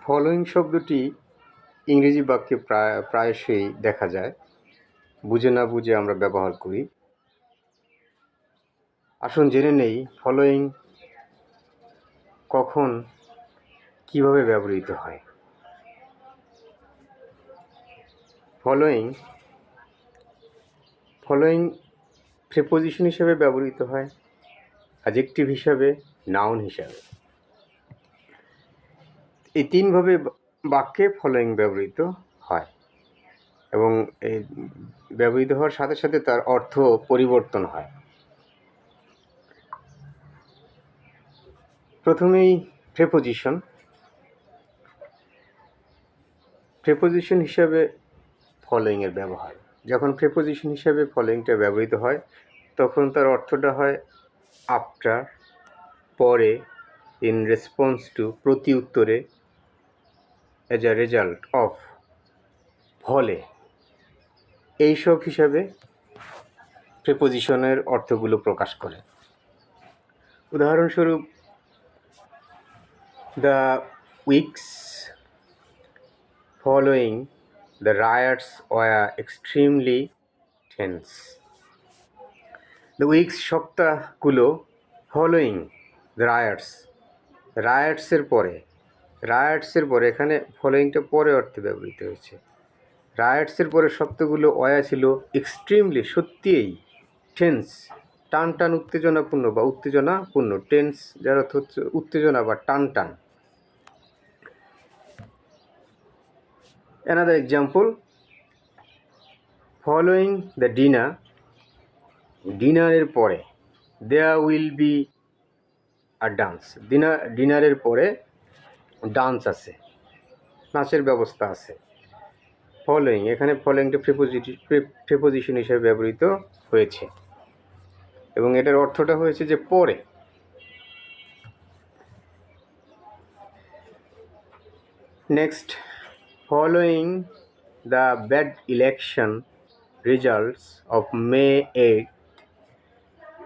Following শব্দটি ইংরেজি বাক্যে প্রায়শই দেখা যায়। বুঝে না বুঝে আমরা ব্যবহার করি। আসুন জেনে নেই ফলোয়িং কখন কিভাবে ব্যবহৃত হয়। ফলোয়িং প্রিপোজিশন হিসেবে ব্যবহৃত হয়, অ্যাডজেক্টিভ হিসাবে, নাউন হিসাবে। এই তিনভাবে বাক্যে ফলোয়িং ব্যবহৃত হয় এবং এই ব্যবহৃত হওয়ার সাথে সাথে তার অর্থ পরিবর্তন হয়। প্রথমেই প্রিপোজিশন হিসাবে ফলোয়িংয়ের ব্যবহার। যখন প্রিপোজিশন হিসাবে ফলোয়িংটা ব্যবহৃত হয় তখন তার অর্থটা হয় আফটার, পরে, ইন রেসপন্স টু, প্রতি উত্তরে, অ্যাজ আ রেজাল্ট অফ, ফলে, এইসব হিসাবে প্রিপোজিশনের অর্থগুলো প্রকাশ করে। উদাহরণস্বরূপ, the weeks following the riots were extremely tense. The weeks সপ্তাহগুলো following the রায়াটসের পরে এখানে ফলোয়িংটা পরে অর্থে ব্যবহৃত হয়েছে। রায়াটসের পরে সপ্তাহগুলো ছিল এক্সট্রিমলি, সত্যিই, টেন্স, টান উত্তেজনাপূর্ণ বা উত্তেজনাপূর্ণ। টেন্স যার অর্থ হচ্ছে উত্তেজনা বা টান। Another example, following the ডিনারের পরে there will be a dance. ডিনারের পরে ডান্স আছে, নাচের ব্যবস্থা আছে। ফলোয়িং, এখানে ফলোয়িংটা প্রিপোজিশন হিসেবে ব্যবহৃত হয়েছে এবং এটার অর্থটা হয়েছে যে পরে। Next, following the bad election results of May 8,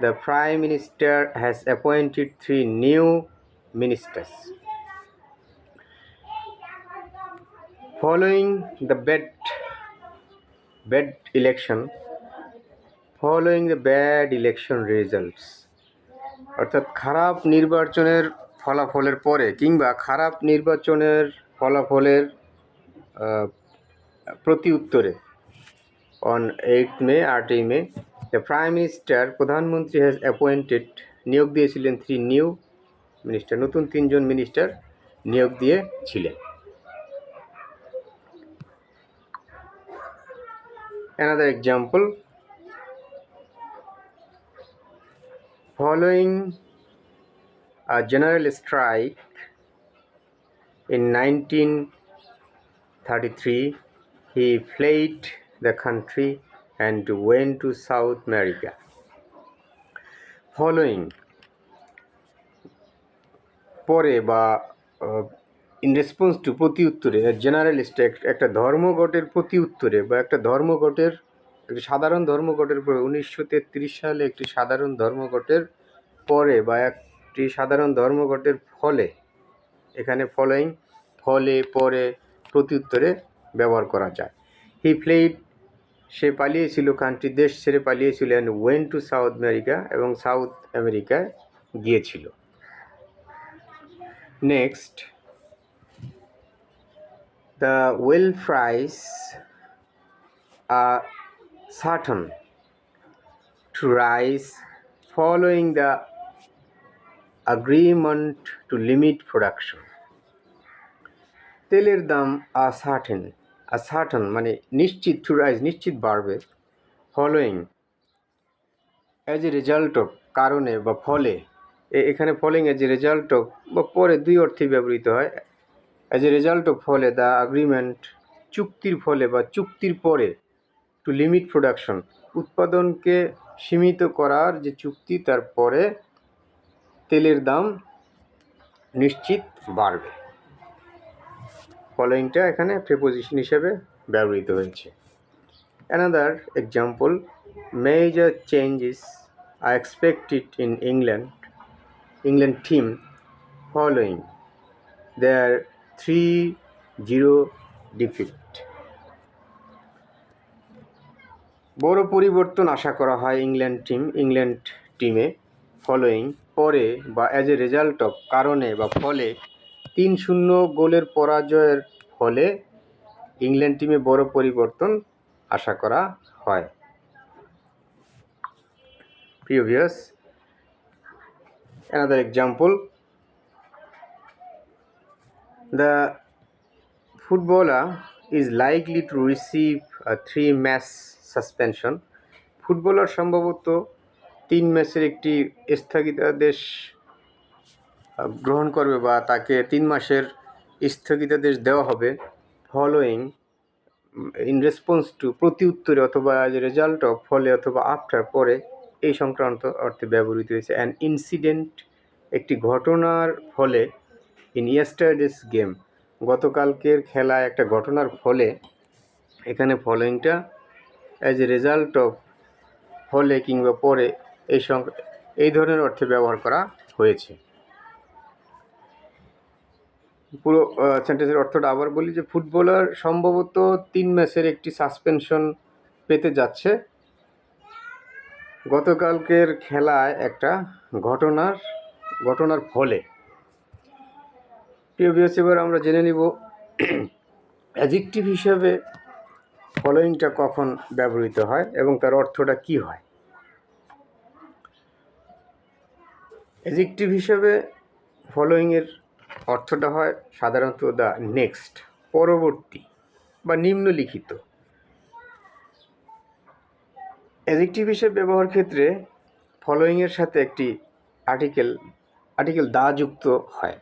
the Prime Minister has appointed 3 new ministers. Following the bad election results, অর্থাৎ খারাপ নির্বাচনের ফলাফলের পরে কিংবা খারাপ নির্বাচনের ফলাফলের প্রতি উত্তরে on 8 May, 8 May, the Prime Minister, প্রধানমন্ত্রী has appointed, নিয়োগ দিয়েছিলেন 3 new minister, নতুন 3জন মিনিস্টার নিয়োগ দিয়েছিলেন। Another example, following a general strike in 1933, he fled the country and went to South America. Following, পরে বা ইন রেসপন্স টু, প্রতি উত্তরে, জেনারেল স্ট্রাইক, একটা ধর্মঘটের প্রতি উত্তরে বা একটা সাধারণ ধর্মঘটের পরে 1933 সালে একটি সাধারণ ধর্মঘটের পরে বা একটি সাধারণ ধর্মঘটের ফলে, এখানে ফলোয়িং ফলে, পরে, প্রতি উত্তরে ব্যবহার করা যায়। হি ফ্লেড, সে পালিয়েছিল, কান্ট্রি, দেশ ছেড়ে পালিয়েছিল, and went to South America, এবং সাউথ আমেরিকায় গিয়েছিল। Next, the oil price are certain to rise following the agreement to limit production. তেলের দাম certain মানে নিশ্চিত, to rise নিশ্চিত বাড়বে, following as a result of, কারণে বা ফলে, এখানে following as a result of বা পরে, দুই অর্থে ব্যবহৃত হয়। as a result of ফলে, the agreement চুক্তির ফলে বা চুক্তির পরে, টু লিমিট প্রোডাকশন উৎপাদনকে সীমিত করার যে চুক্তি, তারপরে তেলের দাম নিশ্চিত বাড়বে। ফলোয়িংটা এখানে প্রিপোজিশন হিসেবে ব্যবহৃত হয়েছে। Another example, major changes are expected in England team following their 3-0 defeat. বড় পরিবর্তন আশা করা হয় ইংল্যান্ড টিমে ফলোয়িং পরে বা অ্যাজ এ রেজাল্ট অফ কারণে বা ফলে 3-0 গোলের পরাজয়ের ফলে ইংল্যান্ড টিমে বড় পরিবর্তন আশা করা হয়। প্রিয় viewers, another example, the footballer is likely to receive a 3-match suspension. Footballer সম্ভবত 3 ম্যাচের একটি স্থগিতাদেশ গ্রহণ করবে বা তাকে 3 মাসের স্থগিতাদেশ দেওয়া হবে ফলোয়িং ইন রেসপন্স টু প্রতি উত্তরে অথবা অ্যাজ এ রেজাল্ট অফ ফলে অথবা আফটার পরে এই সংক্রান্ত অর্থে ব্যবহৃত হয়েছে। অ্যান ইনসিডেন্ট একটি ঘটনার ফলে ইন ইয়েস্টারডেস গেম গতকালকের খেলায় একটা ঘটনার ফলে এখানে ফলোয়িংটা অ্যাজ এ রেজাল্ট অফ ফলে কিংবা পরে এই ধরনের অর্থে ব্যবহার করা হয়েছে। পুরো সেন্টেন্সের অর্থটা আবার বলি যে ফুটবলার সম্ভবত 3 ম্যাচের একটি সাসপেনশন পেতে যাচ্ছে গতকালকের খেলায় একটা ঘটনার ফলে। প্রিয় ভিউয়ার্স, এবার আমরা জেনে নিব অ্যাডজেক্টিভ হিসেবে ফলোয়িংটা কখন ব্যবহৃত হয় এবং তার অর্থটা কি হয়। অ্যাডজেক্টিভ হিসেবে ফলোয়িংয়ের অর্থটা হয় সাধারণত দ্য নেক্সট, পরবর্তী বা নিম্নলিখিত। অ্যাডজেক্টিভ হিসেবে ব্যবহার ক্ষেত্রে ফলোয়িংয়ের সাথে একটি আর্টিকেল দা যুক্ত হয়।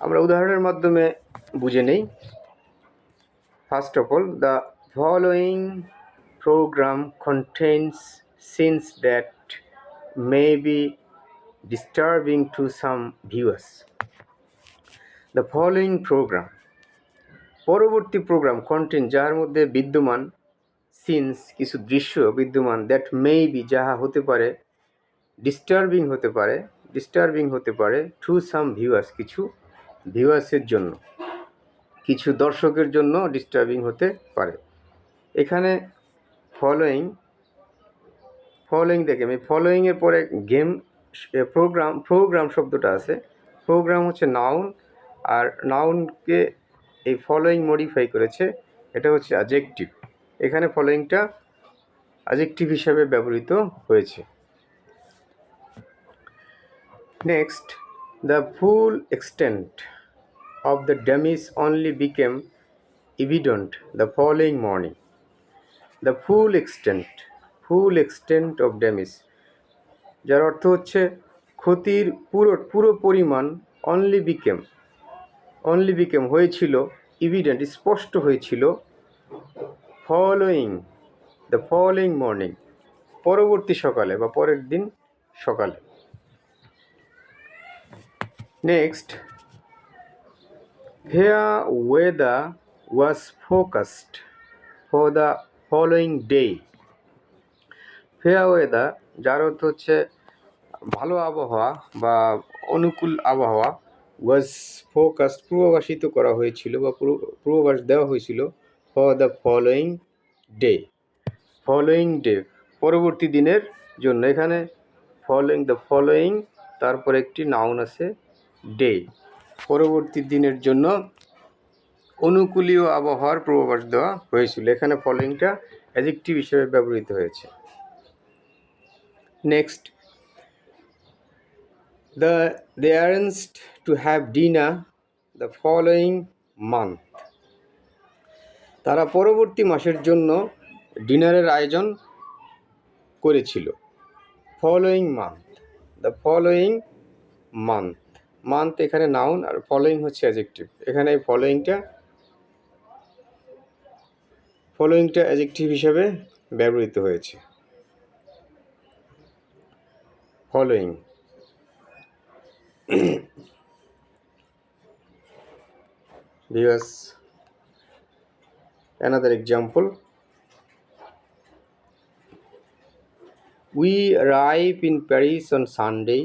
আমরা উদাহরণের মাধ্যমে বুঝে নেই। First of all, the following programme contains scenes that may be disturbing to some viewers. The following programme, পরবর্তী প্রোগ্রাম, কন্টেন্ট যার মধ্যে বিদ্যমান, সিনস কিছু দৃশ্য বিদ্যমান, দ্যাট মে বি যাহা হতে পারে, ডিস্টার্বিং হতে পারে টু সাম ভিউয়ার্স কিছু ভিউয়ার্সের জন্য, কিছু দর্শকের জন্য ডিস্টার্বিং হতে পারে। এখানে ফলোয়িং দেখে আমি ফলোয়িংয়ের পরে প্রোগ্রাম শব্দটা আছে। প্রোগ্রাম হচ্ছে নাউন, আর নাউনকে এই ফলোয়িং মডিফাই করেছে, এটা হচ্ছে অ্যাডজেক্টিভ। এখানে ফলোয়িংটা অ্যাডজেক্টিভ হিসাবে ব্যবহৃত হয়েছে। Next, the full extent of the damage only became evident the following morning. The full extent of damage, যার অর্থ হচ্ছে ক্ষতির পুরো পরিমাণ, only became হয়েছিল, evident স্পষ্ট হয়েছিল, the following morning পরবর্তী সকালে বা পরের দিন সকালে। Next, fair weather was forecast for the following day. Fair weather যার অর্থ হচ্ছে ভালো আবহাওয়া বা অনুকূল আবহাওয়া, ওয়াজ ফোরকাস্ট পূর্ববাসিত করা হয়েছিল বা পূর্বাভাস দেওয়া হয়েছিল, ফর দ্য ফলোয়িং ডে পরবর্তী দিনের জন্য। এখানে দ্য ফলোয়িং তারপর একটি নাউন আছে ডে, পরবর্তী দিনের জন্য অনুকূলীয় আবহাওয়ার পূর্বাভাস দেওয়া হয়েছিল। এখানে ফলোয়িংটা অ্যাডজেক্টিভ হিসেবে ব্যবহৃত হয়েছে। Next, they arranged to have dinner the following month. তারা পরবর্তী মাসের জন্য ডিনারের আয়োজন করেছিল। Following month, the following month এখানে নাউন আর ফলোয়িং হচ্ছে অ্যাডজেক্টিভ। এখানে ফলোয়িংটা অ্যাডজেক্টিভ হিসেবে ব্যবহৃত হয়েছে। Following, viewers, another example, we arrive in Paris on Sunday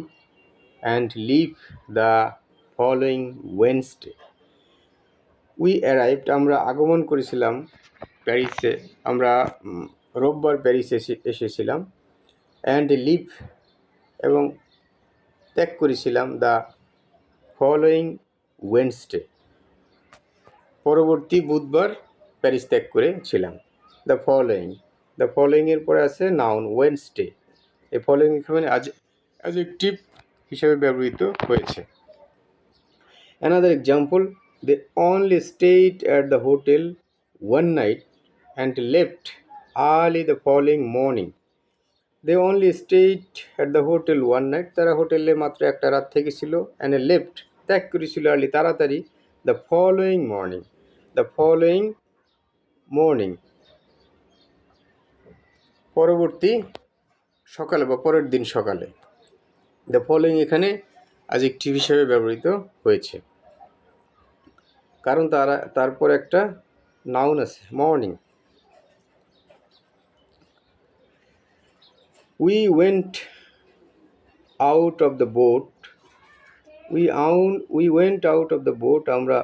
and leave the following Wednesday. We arrived, আমরা আগমন করেছিলাম প্যারিসে, আমরা রোববার প্যারিসে এসেছিলাম। অ্যান্ড লিভ, এবং ত্যাগ করেছিলাম দ্য ফলোয়িং ওয়েডনেসডে, পরবর্তী বুধবার প্যারিস ত্যাগ করেছিলাম। দ্য ফলোয়িংয়ের পরে আছে নাউন ওয়েডনেসডে। এই ফলোয়িং এখানে অ্যাডজেক্টিভ হিসেবে ব্যবহৃত হয়েছে। Another example, they only stayed at the hotel one night and left early the following morning. They only stayed at the hotel one night, তারা হোটেলে মাত্র একটা রাত থেকেছিল। অ্যান্ড লেফট, ত্যাগ করেছিল, আর্লি তাড়াতাড়ি, দ্য ফলোয়িং মর্নিং, পরবর্তী সকালে বা পরের দিন সকালে। দ্য ফলোয়িং এখানে অ্যাডজেক্টিভ হিসেবে ব্যবহৃত হয়েছে, কারণ তারপর একটা নাউন আছে, morning. We went out of the boat. We went out of the boat. আমরা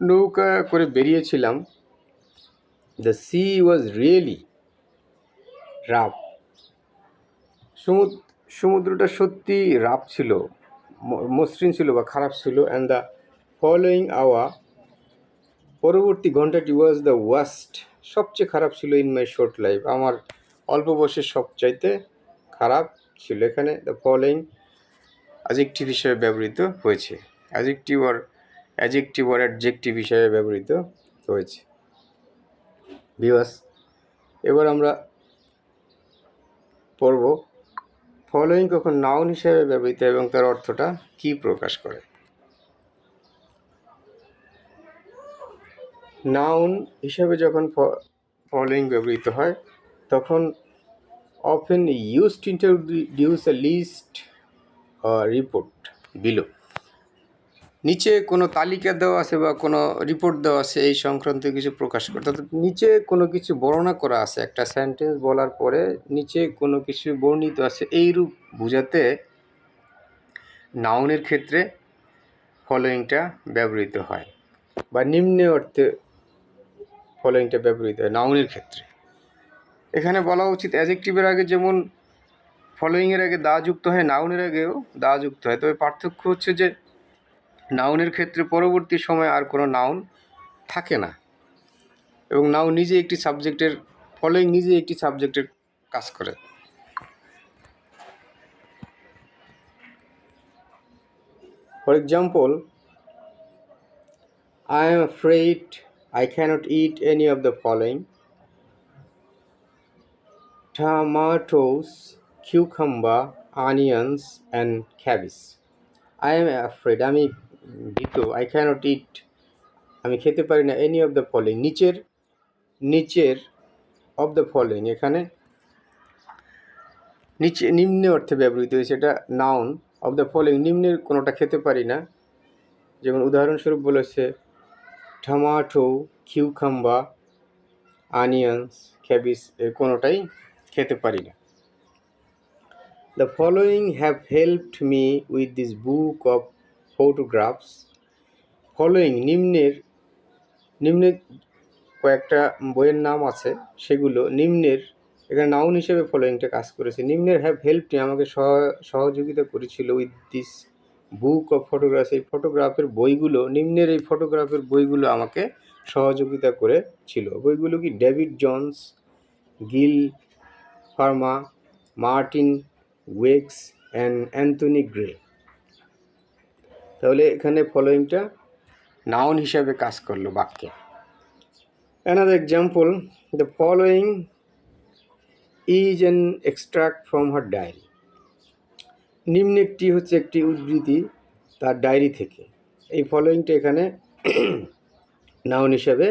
নৌকা করে বেরিয়েছিলাম। The sea was really rough. সমুদ্রটা সত্যি রাফ ছিল, মসৃণ ছিল বা খারাপ ছিল। অ্যান্ড দ্য ফলোয়িং আওয়ার, পরবর্তী ঘন্টাটি ওয়াজ দ্য ওয়ার্স্ট, সবচেয়ে খারাপ ছিল। ইন মাই শর্ট লাইফ, আমার অল্প বয়সের সবচাইতে খারাপ ছিল। এখানে দ্য ফলোয়িং অ্যাডজেক্টিভ হিসেবে ব্যবহৃত হয়েছে, অ্যাডজেক্টিভ আর অ্যাডজেক্টিভ হিসেবে ব্যবহৃত হয়েছে। ভিউয়ার্স, এবার আমরা পড়ব ফলোয়িং কখন নাউন হিসেবে ব্যবহৃত এবং তার অর্থটা কি প্রকাশ করে। নাউন হিসাবে যখন ফলোয়িং ব্যবহৃত হয় তখন often used to introduce a list or report below. নিচে কোনো তালিকা দেওয়া আছে বা কোনো রিপোর্ট দেওয়া আছে এই সংক্রান্ত কিছু প্রকাশ করতে, অর্থাৎ নিচে কোনো কিছু বর্ণনা করা আছে, একটা সেন্টেন্স বলার পরে নিচে কোনো কিছু বর্ণিত আছে, এইরূপ বোঝাতে নাউনের ক্ষেত্রে ফলোয়িংটা ব্যবহৃত হয়, বা নিম্নে অর্থে ফলোয়িংটা ব্যবহৃত হয় নাউনের ক্ষেত্রে। এখানে বলা উচিত অ্যাডজেক্টিভের আগে যেমন ফলোয়িংয়ের আগে দা যুক্ত হয়, নাউনের আগেও দা যুক্ত হয়। তবে পার্থক্য হচ্ছে যে নাউনের ক্ষেত্রে পরবর্তী সময়ে আর কোনো নাউন থাকে না, এবং নাউন নিজে একটি সাবজেক্টের, ফলোয়িং নিজে একটি সাবজেক্টের কাজ করে। For example, I am afraid I cannot eat any of the following: tomatoes, cucumber, onions and cabbage. I am afraid, আমি ভীত, I cannot eat, আমি খেতে পারি না, any of the following, নিচের of the following, এখানে নিম্নে অর্থে ব্যবহৃত হয়েছে, এটা নাউন। of the following, নিম্নের কোনোটা খেতে পারি না, যেমন উদাহরণস্বরূপ বলেছে টমেটো, কিউকাম্বার, অনিয়ন্স, ক্যাবেজ, এর কোনোটাই খেতে পারি না। The following have helped me with this book of photographs. Following, নিম্নের কয়েকটা বইয়ের নাম আছে, সেগুলো নিম্নের, এখানে নাউন হিসেবে ফলোয়িংটা কাজ করেছে। নিম্নের হ্যাভ হেল্পড মি, আমাকে সহযোগিতা করেছিল, with this book of photographs, এই ফটোগ্রাফের বইগুলো, নিম্নের এই ফটোগ্রাফের বইগুলো আমাকে সহযোগিতা করেছিল। বইগুলো কি? David Jones, Gill Farmer, Martin Wex and Anthony Gray. তাহলে এখানে ফলোয়িংটা নাউন হিসাবে কাজ করলো বাক্যে। Another example, the following is an extract from her diary. নিম্নেরটি হচ্ছে একটি উদ্ধৃতি তার ডায়েরি থেকে। এই ফলোয়িংটা এখানে নাউন হিসাবে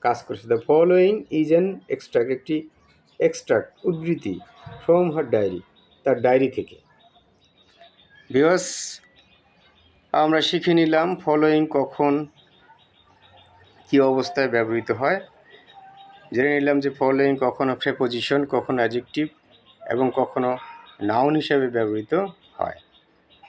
কাজ করছে। The following is an extract, একটি এক্সট্রাক্ট, উদ্ধৃতি, ফ্রম হার ডায়েরি, তার ডায়েরি থেকে। ভিউয়ার্স, আমরা শিখে নিলাম ফলোয়িং কখন কী অবস্থায় ব্যবহৃত হয়, জেনে নিলাম যে ফলোয়িং কখনো প্রেপোজিশন, কখনো অ্যাডজেক্টিভ এবং কখনো নাউন হিসাবে ব্যবহৃত হয়।